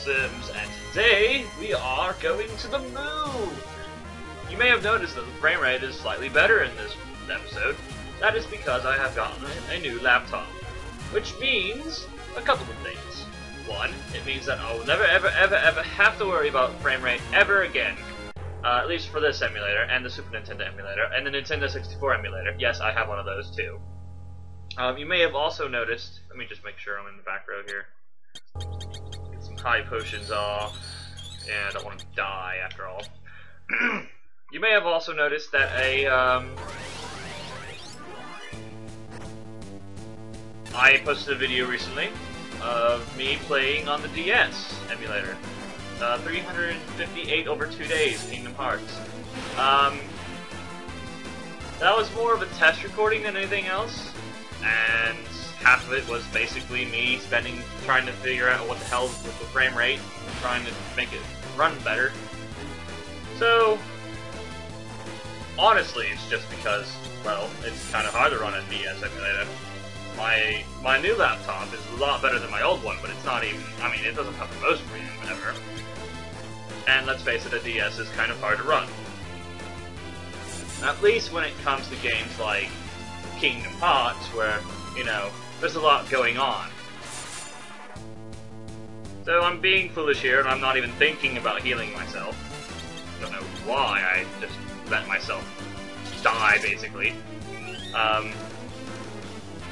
Axelsims, and today we are going to the moon! You may have noticed that the frame rate is slightly better in this episode. That is because I have gotten a new laptop. Which means a couple of things. One, it means that I will never ever have to worry about frame rate ever again. At least for this emulator, and the Super Nintendo emulator, and the Nintendo 64 emulator. Yes, I have one of those too. You may have also noticed, let me just make sure I'm in the back row here. Get some high potions off. Yeah, I don't want to die after all. You may have also noticed that I posted a video recently of me playing on the DS emulator. 358 over 2 days, Kingdom Hearts. That was more of a test recording than anything else, and half of it was basically me trying to figure out what the hell with the frame rate, and trying to make it run better. So, honestly, it's just because, well, it's kind of hard to run a DS emulator. My new laptop is a lot better than my old one, but it's not even, I mean, it doesn't have the most RAM ever. And let's face it, a DS is kind of hard to run. At least when it comes to games like Kingdom Hearts, where, you know, there's a lot going on. So I'm being foolish here, and I'm not even thinking about healing myself. I don't know why, I just let myself die, basically.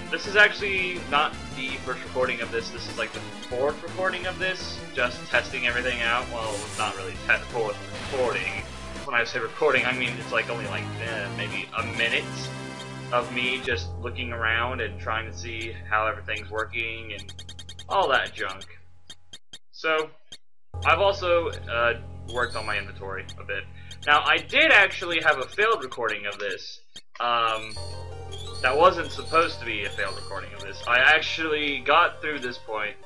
This is actually not the first recording of this. This is like the fourth recording of this, just testing everything out. Well, it's not really fourth recording. When I say recording, I mean it's like only like maybe a minute of me just looking around and trying to see how everything's working and all that junk. So, I've also worked on my inventory a bit. Now, I did actually have a failed recording of this. That wasn't supposed to be a failed recording of this. I actually got through this point,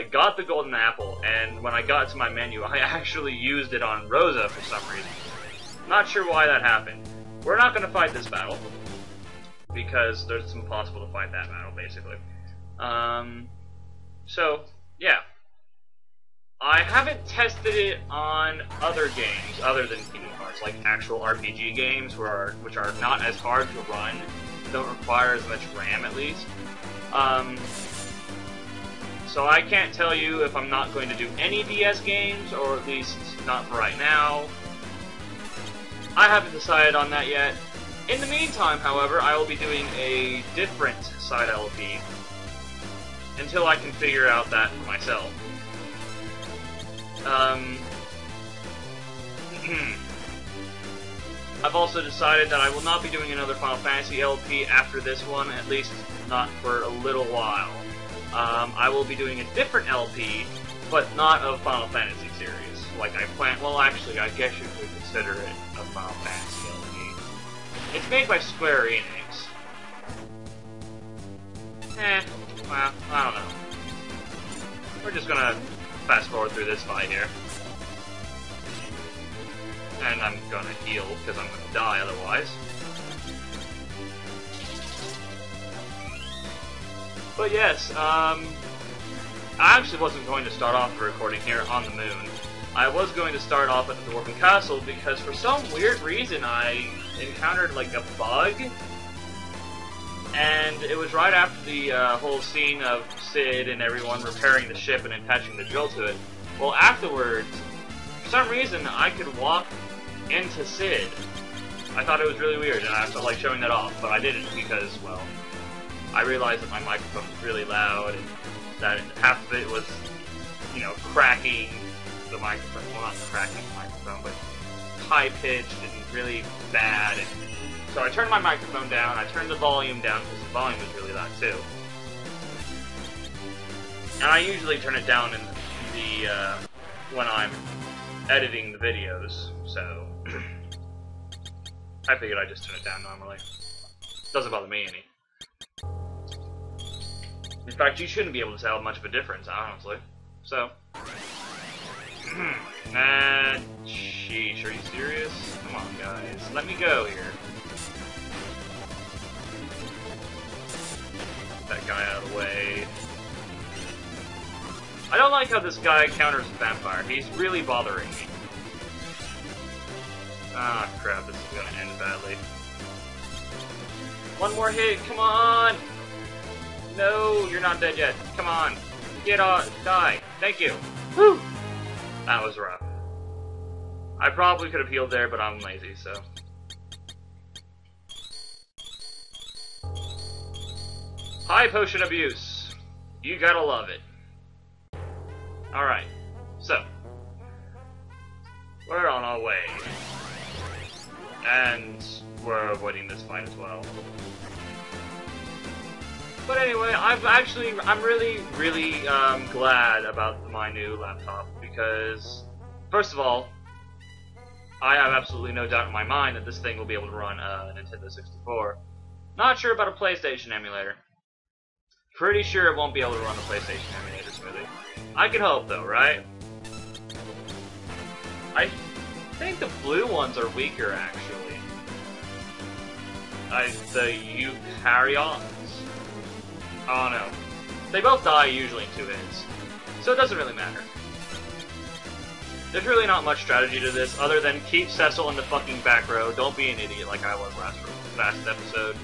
got the golden apple, and when I got to my menu, I actually used it on Rosa for some reason. Not sure why that happened. We're not going to fight this battle, because it's impossible to fight that battle, basically. So, yeah. I haven't tested it on other games other than Kingdom Hearts, like actual RPG games, which are not as hard to run, don't require as much RAM at least. So I can't tell you if I'm not going to do any DS games, or at least not for right now. I haven't decided on that yet. In the meantime, however, I will be doing a different side LP until I can figure out that for myself. I've also decided that I will not be doing another Final Fantasy LP after this one, at least not for a little while. I will be doing a different LP, but not of Final Fantasy series. Like I plan, well actually, I guess you could consider it a Final Fantasy LP. It's made by Square Enix. Well, I don't know. We're just gonna fast forward through this fight here. And I'm gonna heal, because I'm gonna die otherwise. But yes, I actually wasn't going to start off the recording here on the moon. I was going to start off at the Dwarven Castle, because for some weird reason I encountered like a bug. And it was right after the whole scene of Sid and everyone repairing the ship and attaching the drill to it. Well, afterwards, for some reason, I could walk into Sid. I thought it was really weird, and I felt like showing that off, but I didn't because, well, I realized that my microphone was really loud, and that half of it was, you know, cracking the microphone. Well, not cracking the microphone, but high-pitched and really bad. And so I turned my microphone down, I turned the volume down, because the volume was really loud, too. And I usually turn it down in the, when I'm editing the videos, so I figured I'd just turn it down normally. Doesn't bother me any. In fact, you shouldn't be able to tell much of a difference, honestly. So, sheesh, are you serious? Come on, guys, let me go here. Get that guy out of the way. I don't like how this guy counters vampire. He's really bothering me. Ah, crap, this is gonna end badly. One more hit, come on! No, you're not dead yet. Come on. Get on, die. Thank you. Whew! That was rough. I probably could have healed there, but I'm lazy, so... High potion abuse. You gotta love it. Alright, so. We're on our way. And we're avoiding this fight as well. But anyway, I'm really glad about my new laptop because, first of all, I have absolutely no doubt in my mind that this thing will be able to run a Nintendo 64. Not sure about a PlayStation emulator. Pretty sure it won't be able to run a PlayStation emulator smoothly. I can hope though, right? I think the blue ones are weaker actually. The Eukaryotes. Oh no. They both die usually in 2 hits. So it doesn't really matter. There's really not much strategy to this other than keep Cecil in the fucking back row. Don't be an idiot like I was last episode.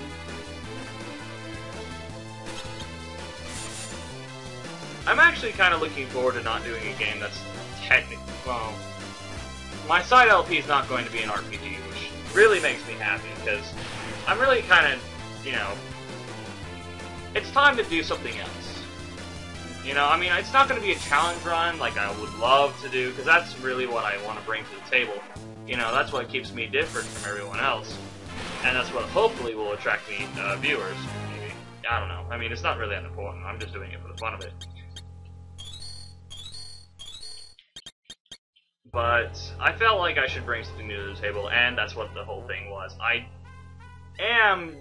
I'm actually kind of looking forward to not doing a game that's technically... Well, my side LP is not going to be an RPG, which really makes me happy, because I'm really kind of, you know... It's time to do something else. You know, I mean, it's not going to be a challenge run like I would love to do, because that's really what I want to bring to the table. You know, that's what keeps me different from everyone else. And that's what hopefully will attract me viewers, maybe. I don't know. I mean, it's not really that important. I'm just doing it for the fun of it. But I felt like I should bring something new to the table, and that's what the whole thing was. I am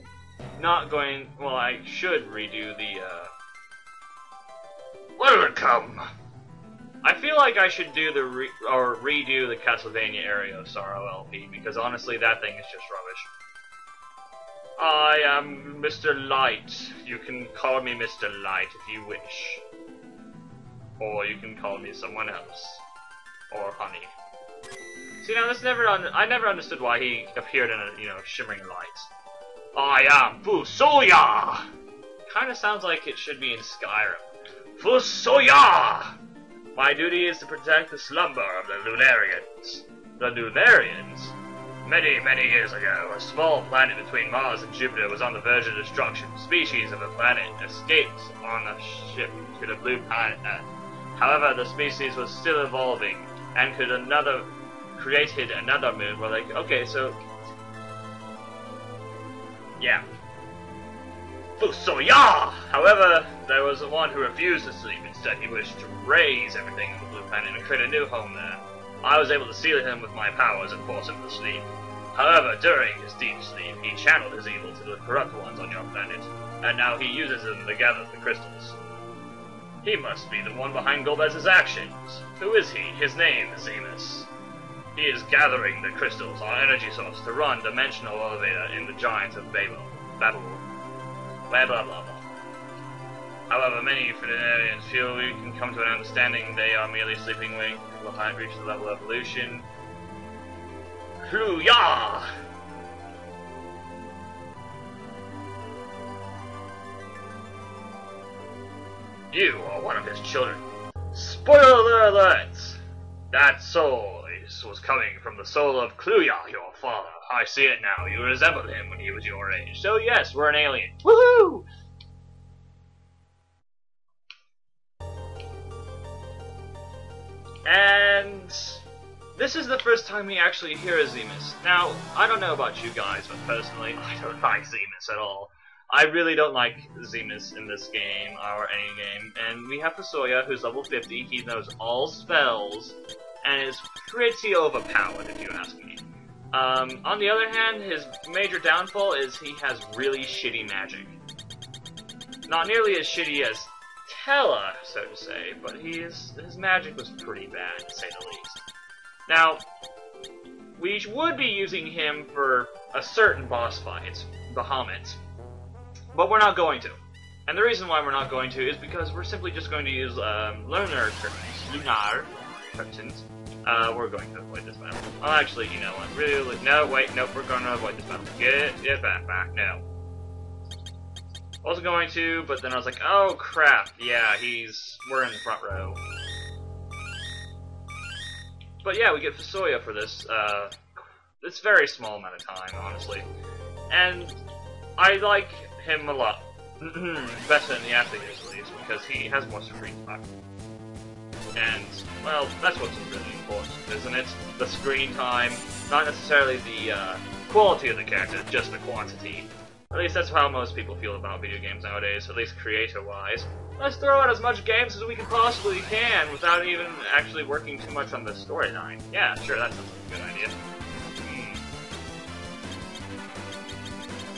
not going... Well, I should redo the, Welcome! I feel like I should do redo the Castlevania Area of Sorrow LP, because honestly, that thing is just rubbish. I am Mr. Light. You can call me Mr. Light if you wish. Or you can call me someone else. Or Honey. See, now I never understood why he appeared in a, you know, shimmering light. I am Fusoya! Kinda sounds like it should be in Skyrim. Fusoya! My duty is to protect the slumber of the Lunarians. The Lunarians? Many, many years ago, a small planet between Mars and Jupiter was on the verge of destruction. Species of the planet escaped on a ship to the blue planet Earth. However, the species was still evolving, and created another moon where like, okay, so... Yeah. Fusoya! However, there was one who refused to sleep. Instead, he wished to raise everything on the blue planet and create a new home there. I was able to seal him with my powers and force him to sleep. However, during his deep sleep, he channeled his evil to the corrupt ones on your planet, and now he uses them to gather the crystals. He must be the one behind Golbez's actions. Who is he? His name is Zemus. He is gathering the crystals, our energy source, to run Dimensional Elevator in the Giants of Babel. Blah blah blah blah. However, many Lunarians feel we can come to an understanding they are merely sleeping waiting for people to reach the level of evolution. Hoo-yah! You are one of his children. Spoiler alert! That soul was coming from the soul of Kluya, your father. I see it now. You resembled him when he was your age. So yes, we're an alien. Woohoo! And this is the first time we actually hear a Zemus. Now, I don't know about you guys, but personally, I don't like Zemus at all. I really don't like Zemus in this game, or any game. And we have Fusoya, who's level 50. He knows all spells, and is pretty overpowered, if you ask me. On the other hand, his major downfall is he has really shitty magic. Not nearly as shitty as Tella, so to say, but his magic was pretty bad, to say the least. Now, we would be using him for a certain boss fight, Bahamut, but we're not going to. And the reason why we're not going to is because we're simply just going to use lunar curtains. We're going to avoid this battle. Well, actually, you know what? Really? No, wait, nope. We're going to avoid this battle. Get back. No. I was going to, but then I was like, oh crap. Yeah, we're in the front row. But yeah, we get Fusoya for this. This very small amount of time, honestly. And I like him a lot. Better than the Axelsims, at least, because he has more screen time. And, well, that's what's really important, isn't it? The screen time, not necessarily the quality of the character, just the quantity. At least that's how most people feel about video games nowadays, at least creator-wise. Let's throw out as much games as we can possibly can without even actually working too much on the storyline. Yeah, sure, that sounds like a good idea.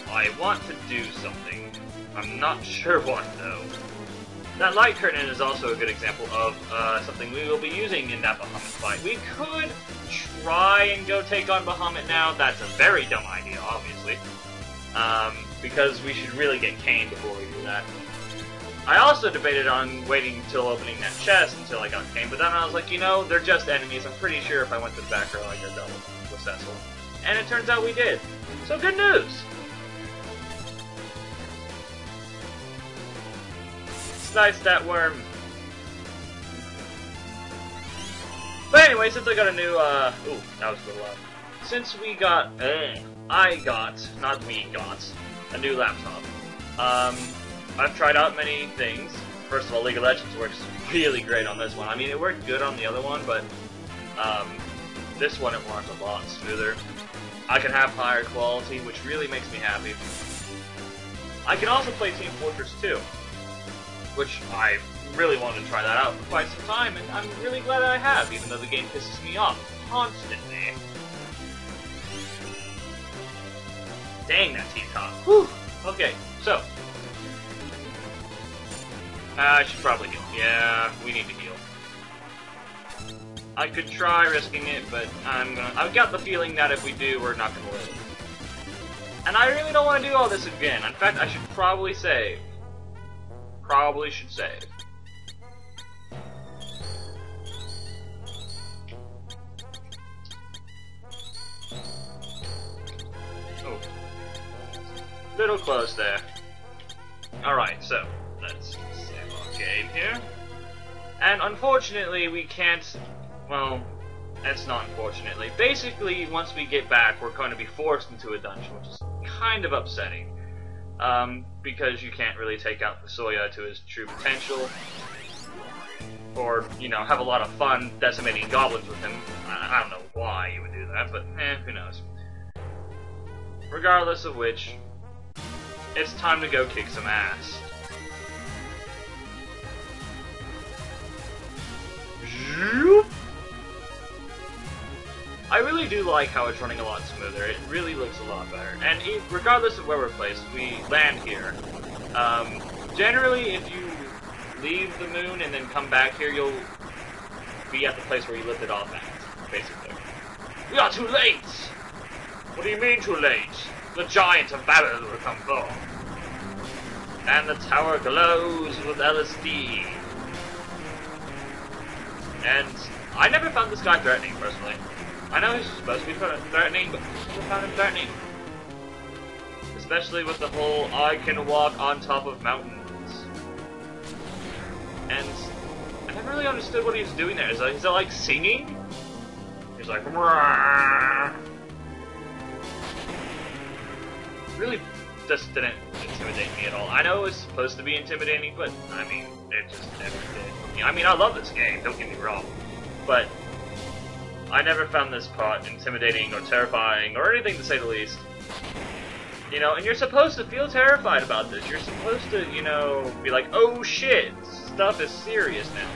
I want to do something. I'm not sure what, though. That light curtain is also a good example of something we will be using in that Bahamut fight. We could try and go take on Bahamut now. That's a very dumb idea, obviously. Because we should really get Kane before we do that. I also debated on waiting until opening that chest until I got Kane, but then I was like, you know, they're just enemies. I'm pretty sure if I went to the back row, I could double with Cecil. And it turns out we did. So good news! Slice that worm. But anyway, since I got a new, ooh, that was a little loud. Since we got, not we got, a new laptop. I've tried out many things. First of all, League of Legends works really great on this one. I mean, it worked good on the other one, but, this one it works a lot smoother. I can have higher quality, which really makes me happy. I can also play Team Fortress 2. Which I really wanted to try that out for quite some time, and I'm really glad I have, even though the game pisses me off constantly. Dang, that T-top. Whew! Okay, so. I should probably heal. Yeah, we need to heal. I could try risking it, but I've got the feeling that if we do, we're not gonna live. And I really don't want to do all this again. In fact, I should probably save. Probably should save. Oh. Little close there. Alright, so, let's save our game here. And unfortunately, we can't... Well, that's not unfortunately. Basically, once we get back, we're going to be forced into a dungeon, which is kind of upsetting. Because you can't really take out Fusoya to his true potential, or, you know, have a lot of fun decimating goblins with him. I don't know why you would do that, but who knows. Regardless of which, it's time to go kick some ass. I really do like how it's running a lot smoother. It really looks a lot better. And regardless of where we're placed, we land here. Generally, if you leave the moon and then come back here, you'll be at the place where you lifted off at, basically. We are too late! What do you mean too late? The giant of Babel will come forth. And the tower glows with LSD. And I never found this guy threatening, personally. I know he's supposed to be threatening, but I never found him threatening. Especially with the whole, I can walk on top of mountains. And I never really understood what he was doing there. Is that like singing? He's like, Rah! Really just didn't intimidate me at all. I know it was supposed to be intimidating, but I mean, it just never did. I mean, I love this game, don't get me wrong. But I never found this part intimidating or terrifying or anything to say the least. You know, and you're supposed to feel terrified about this. You're supposed to, you know, be like, oh shit, stuff is serious now.